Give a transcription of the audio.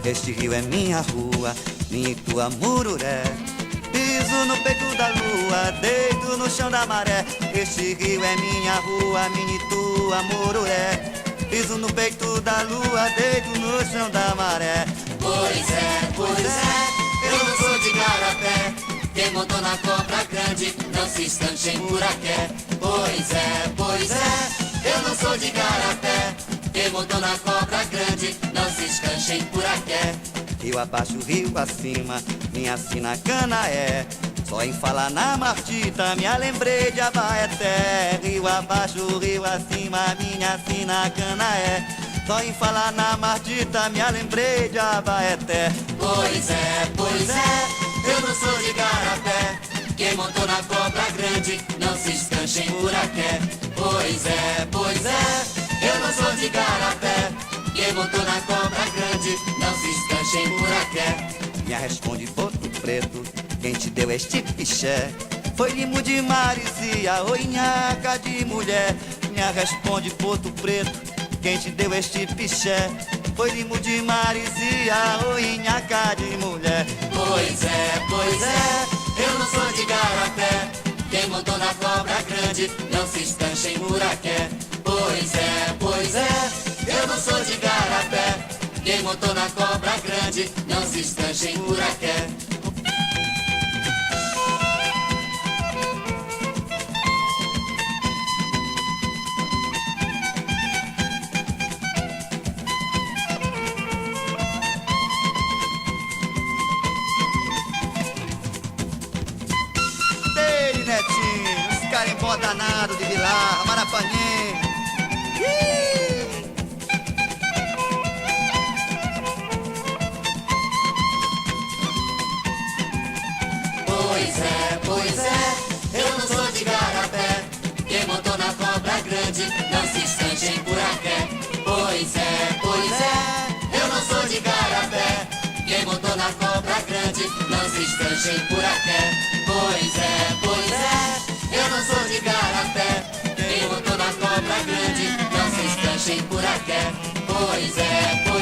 Este rio é minha rua, minha e tua mururé. Piso no peito da lua, deito no chão da maré. Este rio é minha rua, minha e tua mururé. Piso no peito da lua, deito no chão da maré. Pois é, eu não sou de garapé. Quem montou na cobra grande não se estanche em buraqué. Pois é, eu não sou de garapé. Quem montou na cobra grande não se escanche em buraqué. Rio abaixo, rio acima, minha sina cana é. Só em falar na martita, me lembrei de Abaeté. Rio abaixo, rio acima, minha sina cana é. Só em falar na martita, me lembrei de Abaeté. Pois é, eu não sou de garapé. Quem montou na cobra grande não se escanche em buraqué. Pois é, eu não sou de garapé. Quem montou na cobra grande não se escanche em buraqué. Minha responde boto preto, quem te deu este piché? Foi limo de maresia ou nhaca de mulher? Minha responde boto preto, quem te deu este piché? Foi limo de maresia ou nhaca de mulher? Pois é, eu não sou de garapé. Quem montou na cobra grande não se estanche em buraqué. Pois é, eu não sou de garapé. Quem montou na cobra grande não se estanche em buraqué. Dele, Netinho, esse carimbó danado de Vilar, Marapanhê. Pois é, eu não sou de garapé. Quem montou na cobra grande não se estanche em buraqué. Pois é, eu não sou de garapé. Quem montou na cobra grande não se estanche em buraqué. Pois é, eu não sou de garapé. Quem montou na cobra grande não se estanche em buraqué. Pois é.